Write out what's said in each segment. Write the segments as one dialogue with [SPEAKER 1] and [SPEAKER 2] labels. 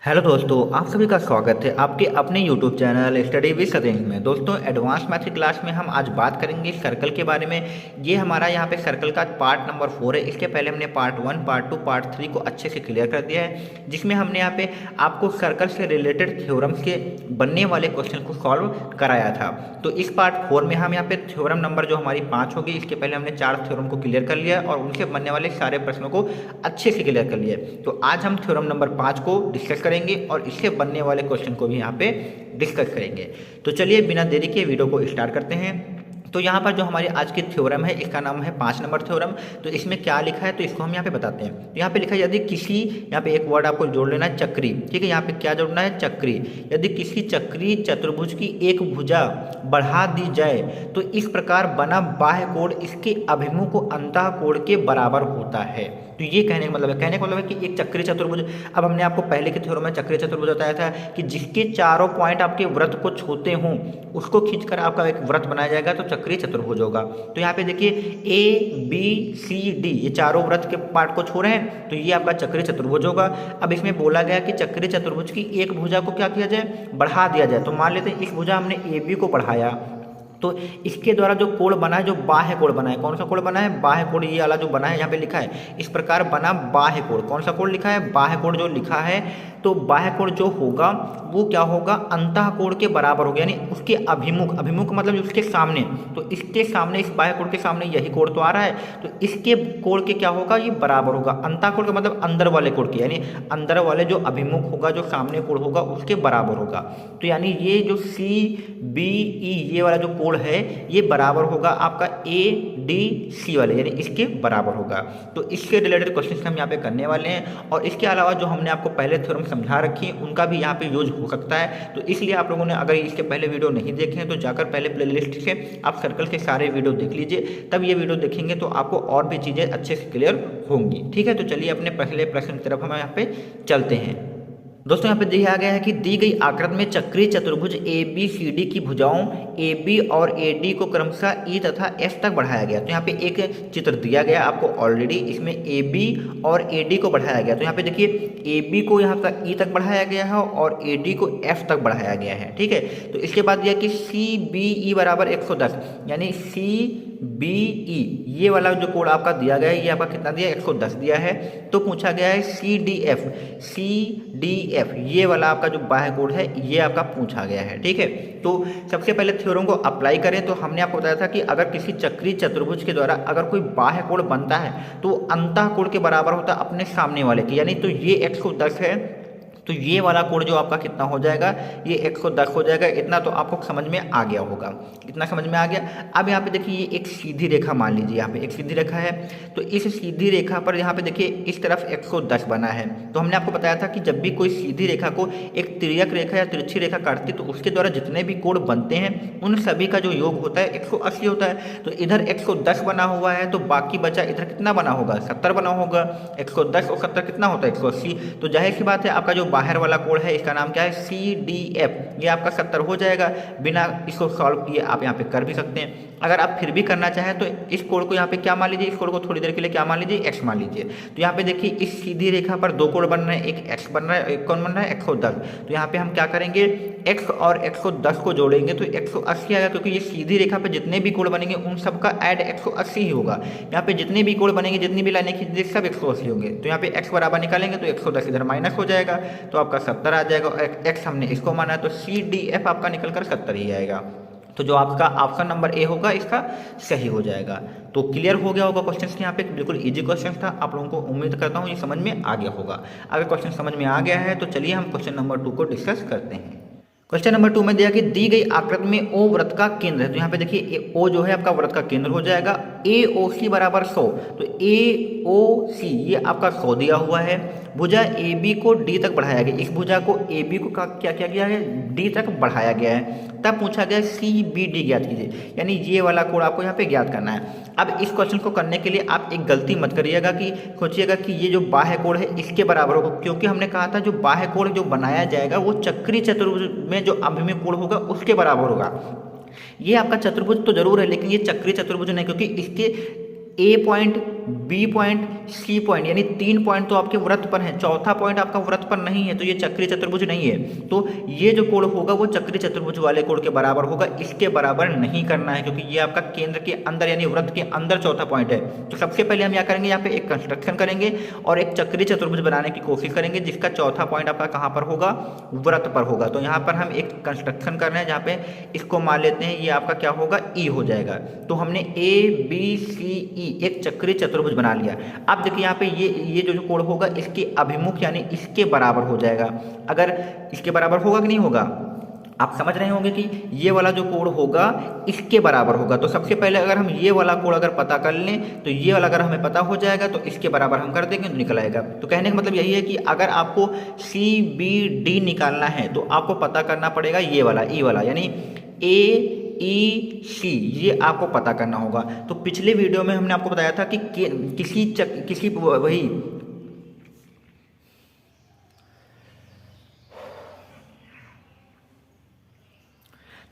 [SPEAKER 1] Hello दोस्तों, आप सभी का स्वागत है आपके अपने YouTube channel study with Satendra में। दोस्तों, एडवांस मैथ की क्लास में हम आज बात करेंगे सर्कल के बारे में। ये हमारा यहाँ पे सर्कल का पार्ट नंबर 4 है। इसके पहले हमने पार्ट 1, पार्ट 2, पार्ट 3 को अच्छे से क्लियर कर दिया है, जिसमें हमने यहाँ पे आपको सर्कल से रिलेटेड थ्योरम्स के बनने वाले क्वेश्चन को सॉल्व कराया था। तो इस पार्ट 4 में हम यहाँ पे थ्योरम नंबर जो हमारी 5 होगी, इसके पहले हमने 4 थ्योरम को क्लियर कर लिया और उनसे बनने वाले सारे प्रश्नों को अच्छे से क्लियर कर लिया। तो आज हम थ्योरम नंबर 5 को डिस्कस करेंगे और इससे बनने वाले क्वेश्चन को भी यहाँ पे डिस्कस करेंगे। तो चलिए बिना देरी के वीडियो को स्टार्ट करते हैं। तो यहाँ पर जो हमारी आज की थ्योरम है, इसका नाम है 5 नंबर थ्योरम। तो इसमें क्या लिखा है तो इसको हम यहाँ पे बताते हैं। तो यहाँ पे लिखा है, यदि किसी, यहाँ पे एक वर्ड आपको जोड़ लेना है, चक्री। ठीक है, यहाँ पे क्या जोड़ना है, चक्री। यदि किसी चक्री चतुर्भुज की एक भुजा बढ़ा दी जाए तो इस प्रकार बना बाह्य कोण इसके अभिमुख अंतः कोण के बराबर होता है। तो ये कहने का मतलब है, कि एक चक्री चतुर्भुज, अब हमने आपको पहले के थ्योरम में चक्री चतुर्भुज बताया था कि जिसके चारों पॉइंट आपके वृत्त को छूते हों उसको खींचकर आपका एक वृत्त बनाया जाएगा, तो चक्री चतुर्भुज होगा। तो यहाँ पे देखिए ए बी सी डी, ये चारों वृत्त के पार्ट को छू रहे हैं, तो ये आपका चक्री चतुर्भुज होगा। अब इसमें बोला गया कि चक्री चतुर्भुज की एक भुजा को क्या किया जाए, बढ़ा दिया जाए। तो मान लेते हैं इस भुजा हमने ए बी को बढ़ाया, तो इसके द्वारा जो कोण बना है, जो बाह्य कोण बना है, कौन सा कोण बना है, बाह्य कोण। ये वाला जो बना है यहाँ पे लिखा है, इस प्रकार बना बाह्य कोण। कौन सा कोण लिखा है, बाह्य कोण जो लिखा है। तो बाह्य कोण जो होगा वो क्या होगा, अंतः कोण के बराबर होगा, यानी उसके अभिमुख, अभिमुख मतलब उसके सामने। तो इसके सामने, इस बाह्य कोण के सामने यही कोण तो आ रहा है, तो इसके कोण के क्या होगा, ये बराबर होगा। अंतः कोण का मतलब अंदर वाले कोण के, यानी अंदर वाले जो अभिमुख होगा, जो सामने कोण होगा उसके बराबर होगा। तो यानी ये जो सी बी ई, ये वाला जो कोण है ये बराबर होगा आपका ए डी सी वाले, यानी इसके बराबर होगा। तो इसके रिलेटेड क्वेश्चन हम यहाँ पे करने वाले हैं। और इसके अलावा जो हमने आपको पहले थ्योरम समझा रखी है उनका भी यहाँ पे यूज हो सकता है। तो इसलिए आप लोगों ने अगर इसके पहले वीडियो नहीं देखे हैं तो जाकर पहले प्लेलिस्ट से आप सर्कल के सारे वीडियो देख लीजिए, तब ये वीडियो देखेंगे तो आपको और भी चीज़ें अच्छे से क्लियर होंगी। ठीक है, तो चलिए अपने पहले प्रश्न की तरफ हम यहाँ पे चलते हैं। दोस्तों, यहाँ पे दिया गया है कि दी गई आकृति में चक्रीय चतुर्भुज ए बी सी डी की भुजाओं ए बी और ए डी को क्रमशः ई तथा एफ तक बढ़ाया गया। तो यहाँ पे एक चित्र दिया गया आपको ऑलरेडी, इसमें ए बी और ए डी को बढ़ाया गया। तो यहाँ पे देखिए ए बी को यहाँ तक ई तक बढ़ाया गया है और ए डी को एफ तक बढ़ाया गया है। ठीक है, तो इसके बाद दिया कि सी बी ई बराबर 110, यानी सी बी ई, ये वाला जो कोड आपका दिया गया है ये आपका कितना दिया है, 110 दिया है। तो पूछा गया है सी डी एफ, ये वाला आपका जो बाह्य कोड है ये आपका पूछा गया है। ठीक है, तो सबसे पहले थ्योरम को अप्लाई करें। तो हमने आपको बताया था कि अगर किसी चक्रीय चतुर्भुज के द्वारा अगर कोई बाह्य कोण बनता है तो अंतः कोण के बराबर होता है अपने सामने वाले के, यानी तो ये 110 है, तो ये वाला कोण जो आपका कितना हो जाएगा, ये 110 हो जाएगा। इतना तो आपको समझ में आ गया होगा, इतना समझ में आ गया। अब यहाँ पे देखिए ये एक सीधी रेखा मान लीजिए, यहाँ पे एक सीधी रेखा है, तो इस सीधी रेखा पर यहाँ पे देखिए इस तरफ 110 बना है। तो हमने आपको बताया था कि जब भी कोई सीधी रेखा को एक तिर्यक रेखा या तिरछी रेखा काटती है तो उसके द्वारा जितने भी कोण बनते हैं उन सभी का जो योग होता है 180 होता है। तो इधर 110 बना हुआ है, तो बाकी बचा इधर कितना बना होगा, 70 बना होगा। 110 और 70 कितना होता है, 180। तो जाहिर सी बात है आपका जो बाहर वाला कोण है इसका नाम क्या है, सी डी एफ, ये आपका 70 हो जाएगा। बिना इसको सॉल्व किए आप यहाँ पे कर भी सकते हैं। अगर आप फिर भी करना चाहें तो इस कोण को यहाँ पे क्या मान लीजिए, इस कोण को थोड़ी देर के लिए क्या मान लीजिए, एक्स मान लीजिए। तो यहाँ पे देखिए इस सीधी रेखा पर दो कोण बन रहे हैं, एक एक्स बन रहा है, एक कौन बन रहा है, 110। तो यहाँ पे हम क्या करेंगे, एक्स और 110 को जोड़ेंगे तो 180 आएगा, क्योंकि ये सीधी रेखा पे जितने भी कोण बनेंगे उन सबका ऐड 180 ही होगा। यहाँ पे जितने भी कोण बनेंगे, जितनी भी लाइनें खींचेंगे, सब 180 होंगे। तो यहाँ पे एक्स बराबर निकालेंगे तो 110 इधर माइनस हो जाएगा, तो आपका 70 आ जाएगा। और एक्स हमने इसको माना है, तो सी डी एफ आपका निकल कर 70 ही आएगा। तो जो आपका ऑप्शन नंबर ए होगा इसका सही हो जाएगा। तो क्लियर हो गया होगा क्वेश्चन यहाँ पे, बिल्कुल इजी क्वेश्चन था। आप लोगों को उम्मीद करता हूँ ये समझ में आ गया होगा। अगर क्वेश्चन समझ में आ गया है तो चलिए हम क्वेश्चन नंबर 2 को डिस्कस करते हैं। क्वेश्चन नंबर 2 में दिया कि दी गई आकृति में ओ वृत्त का केंद्र है। तो यहाँ पे देखिए ओ जो है आपका वृत्त का केंद्र हो जाएगा। ए ओ सी बराबर 100, तो ए ओ सी ये आपका 100 दिया हुआ है। भुजा ए बी को डी तक बढ़ाया गया, इस भुजा को ए बी को क्या किया गया है, डी तक बढ़ाया गया है। तब पूछा गया सी बी डी ज्ञात कीजिए, यानी ये वाला कोण आपको यहाँ पे ज्ञात करना है। अब इस क्वेश्चन को करने के लिए आप एक गलती मत करिएगा कि सोचिएगा कि ये जो बाह्य कोण है इसके बराबर होगा, क्योंकि हमने कहा था जो बाह्य कोण जो बनाया जाएगा वो चक्रीय चतुर्भुज में जो अभिमुख कोण होगा उसके बराबर होगा। ये आपका चतुर्भुज तो जरूर है, लेकिन ये चक्रीय चतुर्भुज नहीं, क्योंकि इसके A point B point, C point, यानी 3 पॉइंट तो आपके वृत्त पर हैं, चौथा पॉइंट आपका वृत्त पर नहीं है, तो ये चक्रीय चतुर्भुज नहीं है। तो ये जो कोण होगा वो चक्रीय चतुर्भुज वाले कोण के बराबर होगा, इसके बराबर नहीं करना है क्योंकि ये आपका केंद्र के अंदर यानी वृत्त के अंदर चौथा पॉइंट है। तो सबसे पहले हम क्या करेंगे, यहाँ पे एक कंस्ट्रक्शन करेंगे और एक चक्रीय चतुर्भुज बनाने की कोशिश करेंगे जिसका चौथा पॉइंट आपका कहाँ पर होगा, वृत्त पर होगा। तो यहाँ पर हम एक कंस्ट्रक्शन कर रहे हैं जहाँ पे इसको मान लेते हैं ये आपका क्या होगा, ई हो जाएगा। तो हमने ए बी सी ई एक चक्रीय चतुर्भुज बना लिया। अब देखिए यहाँ पे ये जो कोण होगा इसके अभिमुख यानी इसके बराबर हो जाएगा। अगर इसके बराबर होगा कि नहीं होगा, आप समझ रहे होंगे कि ये वाला जो कोण होगा इसके बराबर होगा। तो सबसे पहले अगर हम ये वाला कोण अगर पता कर लें तो ये वाला अगर हमें पता हो जाएगा तो इसके बराबर हम कर देंगे तो निकल आएगा। तो कहने का मतलब यही है कि अगर आपको सी बी डी निकालना है तो आपको पता करना पड़ेगा ये वाला ई वाला, यानी ए ई सी, ये आपको पता करना होगा। तो पिछले वीडियो में हमने आपको बताया था कि किसी वही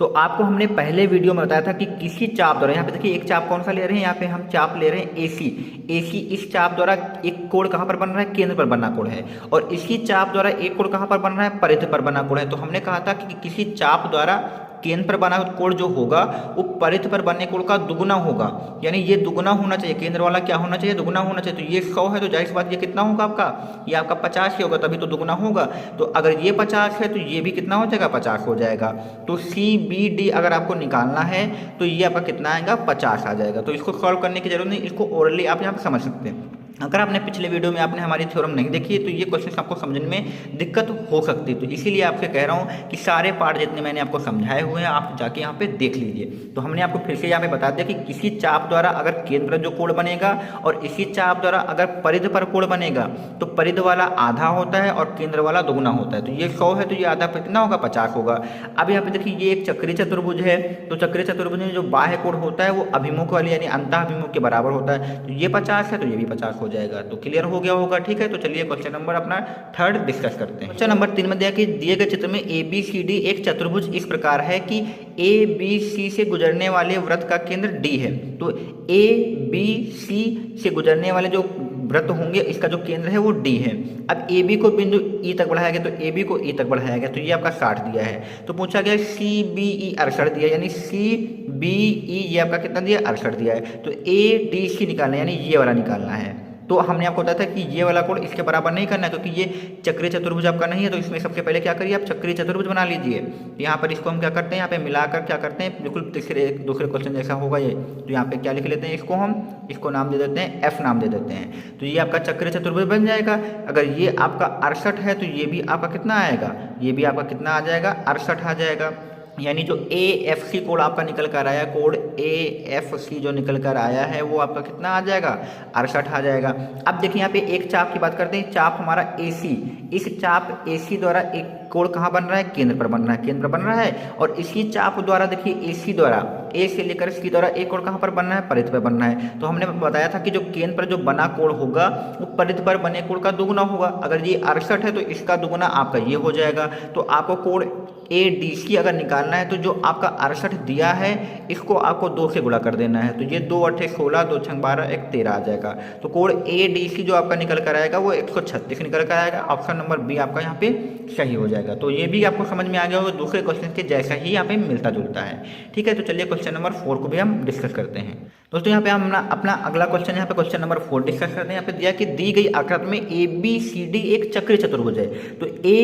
[SPEAKER 1] तो आपको हमने पहले वीडियो में बताया था कि किसी चाप द्वारा, यहाँ पे देखिए एक चाप कौन सा ले रहे हैं, यहाँ पे हम चाप ले रहे हैं एसी। एसी इस चाप द्वारा एक कोण कहाँ पर बन रहा है, केंद्र पर बना कोण है, और इसी चाप द्वारा एक कोण कहाँ पर बन रहा है, परिधि पर बना कोण है। तो हमने कहा था कि किसी चाप द्वारा केंद्र पर बना कोण जो होगा वो परिधि पर बनने कोण का दुगुना होगा, यानी ये दुगुना होना चाहिए, केंद्र वाला क्या होना चाहिए, दुगुना होना चाहिए। तो ये 100 है तो जाहिर सी बात ये कितना होगा आपका, ये आपका 50 ही होगा, तभी तो दुगुना होगा। तो अगर ये 50 है तो ये भी कितना हो जाएगा, 50 हो जाएगा। तो सी बी डी अगर आपको निकालना है तो ये आपका कितना आएगा, 50 आ जाएगा। तो इसको सॉल्व करने की जरूरत नहीं, इसको ओरली आप यहाँ पर समझ सकते हैं। अगर आपने पिछले वीडियो में आपने हमारी थ्योरम नहीं देखी है तो ये क्वेश्चन आपको समझने में दिक्कत हो सकती है। तो इसीलिए आपसे कह रहा हूँ कि सारे पार्ट जितने मैंने आपको समझाए हुए हैं आप जाके यहाँ पे देख लीजिए। तो हमने आपको फिर से यहाँ पे बता दिया कि किसी चाप द्वारा अगर केंद्र जो कोण बनेगा और इसी चाप द्वारा अगर परिधि पर कोण बनेगा तो परिधि वाला आधा होता है और केंद्र वाला दुगुना होता है। तो ये 100 है तो ये आधा कितना होगा, 50 होगा। अब यहाँ पे देखिए ये एक चक्रीय चतुर्भुज है, तो चक्रीय चतुर्भुज में जो बाह्य कोण होता है वो अभिमुख वाली यानी अंतः अभिमुख के बराबर होता है। तो ये 50 है तो ये भी 50 हो जाएगा। तो क्लियर हो गया होगा, ठीक है। तो चलिए क्वेश्चन नंबर अपना 3 डिस्कस करते हैं। क्वेश्चन नंबर 3 में दिया कि दिए गए चित्र में ए बी सी डी एक चतुर्भुज इस प्रकार है कि ए बी सी से गुजरने वाले वृत्त का केंद्र डी है। तो ए बी सी से गुजरने वाले जो वृत्त होंगे इसका जो केंद्र है वो डी है। अब ए बी को बिंदु ई तक बढ़ाया गया, तो ए बी को ई तक बढ़ाया गया, तो ये आपका 60 दिया है। तो पूछा गया सी बी ई 68 दिया, यानी सी बी ई ये आपका कितना दिया, 68 दिया है। तो ए डी सी निकालना है, यानी ये वाला निकालना है। तो हमने आपको बताया था कि ये वाला कोण इसके बराबर नहीं करना है क्योंकि ये चक्रीय चतुर्भुज आपका नहीं है। तो इसमें सबसे पहले क्या करिए, आप चक्रीय चतुर्भुज बना लीजिए। तो यहाँ पर इसको हम क्या करते हैं, यहाँ पे मिलाकर क्या करते हैं, बिल्कुल दूसरे क्वेश्चन जैसा होगा ये। तो यहाँ पे क्या लिख लेते हैं, इसको नाम दे देते हैं एफ नाम दे देते हैं। तो ये आपका चक्रीय चतुर्भुज बन जाएगा। अगर ये आपका 68 है तो ये भी आपका कितना आएगा, ये भी आपका कितना आ जाएगा, 68 आ जाएगा। यानी जो ए एफ सी कोड आपका निकल कर आया, कोड ए एफ सी जो निकल कर आया है वो आपका कितना आ जाएगा, 68 आ जाएगा। अब देखिए यहाँ पे एक चाप की बात करते हैं, चाप हमारा ए सी, इस चाप ए सी द्वारा एक कोण कहाँ बन रहा है, केंद्र पर बन रहा है, केंद्र पर बन रहा है। और इसी चाप द्वारा देखिए ए सी द्वारा, ए से लेकर सी द्वारा एक कोण कहाँ पर बनना है, परिधि पर बनना है। तो हमने बताया था कि जो केंद्र पर जो बना कोण होगा वो परिधि पर बने कोण का दुगुना होगा। अगर ये 68 है तो इसका दुगुना आपका ये हो जाएगा। तो आपको कोण ए डी सी अगर निकालना है तो जो आपका 68 दिया है इसको आपको 2 से गुणा कर देना है। तो ये 2 8 16, 2 6 12, 1 13 आ जाएगा। तो कोण ए डी सी जो आपका निकल कर आएगा वो 136 निकल कर आएगा। ऑप्शन नंबर बी आपका यहाँ पे सही हो जाएगा। तो ये भी आपको समझ में आ गया होगा, दूसरे क्वेश्चन के जैसा ही यहाँ पे मिलता जुलता है, ठीक है। तो चलिए क्वेश्चन नंबर 4 को भी हम डिस्कस करते हैं। दोस्तों यहाँ पे हम अपना अगला क्वेश्चन यहाँ पे क्वेश्चन नंबर 4 डिस्कस करते हैं। यहाँ पे दिया कि दी गई आकृति में ए बी सी डी एक चक्रीय चतुर्भुज है। तो ए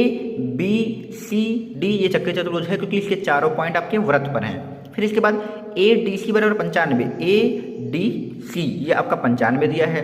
[SPEAKER 1] बी सी डी ये चक्रीय चतुर्भुज है क्योंकि इसके चारों पॉइंट आपके वृत्त पर हैं। फिर इसके बाद ए डी सी बराबर 95, ए डी सी ये आपका 95 दिया है।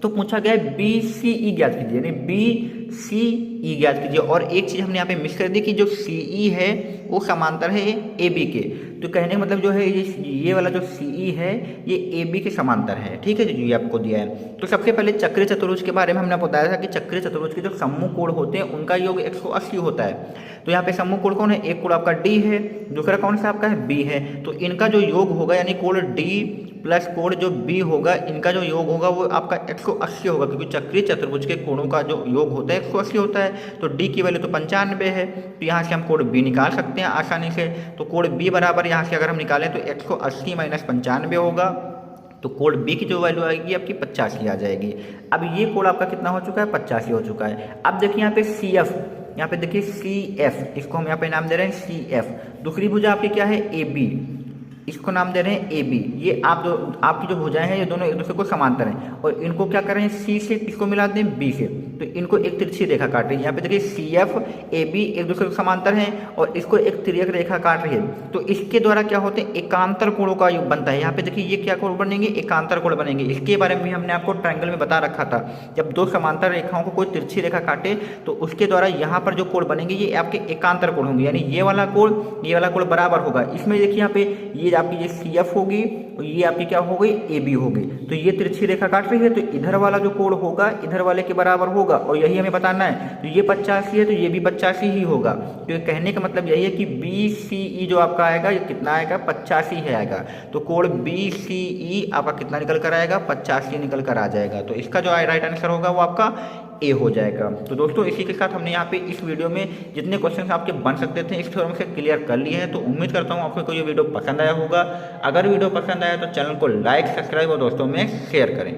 [SPEAKER 1] तो पूछा गया है बी सी ई ज्ञात कीजिए, यानी बी सी ई ज्ञात कीजिए। और एक चीज़ हमने यहाँ पे मिस कर दी कि जो सी ई है वो समांतर है ए बी के। तो कहने का मतलब जो है ये वाला जो सी ई है ये ए बी के समांतर है, ठीक है जो ये आपको दिया है। तो सबसे पहले चक्रीय चतुर्भुज के बारे में हमने बताया था कि चक्रीय चतुर्भुज के जो सम्मुख कोण होते हैं उनका योग 180 होता है। तो यहाँ पे सम्मुख कोण कौन है, एक कोण आपका डी है, दूसरा कौन सा आपका है बी है। तो इनका जो योग होगा यानी कोण डी प्लस कोण जो बी होगा इनका जो योग होगा वो आपका 180 होगा, क्योंकि चक्रीय चतुर्भुज के कोणों का जो योग होता है 180 होता है। तो डी की वैल्यू तो 95 है, तो यहाँ से हम कोण बी निकाल सकते हैं आसानी से। तो कोण बी बराबर यहाँ से अगर हम निकालें तो 180 - 95 होगा। तो कोड बी की जो वैल्यू आएगी आपकी 85 आ जाएगी। अब ये कोड आपका कितना हो चुका है, 85 हो चुका है। अब देखिए यहाँ पे सी एफ, यहाँ पे देखिए सी एफ, इसको हम यहाँ पे नाम दे रहे हैं सी एफ। दूसरी भुजा आपकी क्या है, ए बी, इसको नाम दे रहे हैं ए बी। ये आप जो आपकी जो भुजाएं हैं ये दोनों एक दूसरे को समांतर हैं और इनको क्या कर रहे हैं, सी से इसको मिला दें बी से, तो इनको एक तिरछी रेखा काट रही है। यहाँ पे देखिए सी एफ ए बी एक दूसरे को समांतर हैं और इसको एक तिर्यक रेखा काट रही है, तो इसके द्वारा क्या होते हैं, एकांतर कोणों का योग बनता है। यहाँ पे देखिए ये क्या कोण बनेंगे, एकांतर कोण बनेंगे। इसके बारे में भी हमने आपको ट्रायंगल में बता रखा था, जब दो समांतर रेखाओं को कोई तिरछी रेखा काटे तो उसके द्वारा यहाँ पर जो कोण बनेंगे ये आपके एकांतर कोण होंगे, यानी ये वाला कोण बराबर होगा। इसमें देखिए यहाँ पे ये आपकी ये सी एफ होगी और ये आपकी क्या हो गई, ए बी होगी। तो ये तिरछी रेखा काट रही है तो इधर वाला जो कोण होगा इधर वाले के बराबर होगा और यही हमें बताना है। तो ये 85 है तो ये भी 85 ही होगा। तो ये कहने का मतलब यही है कि बी सी ई जो आपका आएगा ये कितना आएगा, 85 है आएगा। तो कोण बी सी ई आपका कितना निकल कर आएगा, 85 निकल कर आ जाएगा। तो इसका जो राइट आंसर होगा वो आपका ए हो जाएगा। तो दोस्तों इसी के साथ हमने यहाँ पे इस वीडियो में जितने क्वेश्चन आपके बन सकते थे इस थ्योरम से क्लियर कर लिए हैं। तो उम्मीद करता हूँ आपको ये वीडियो पसंद आया होगा। अगर वीडियो पसंद आया तो चैनल को लाइक, सब्सक्राइब और दोस्तों में शेयर करें।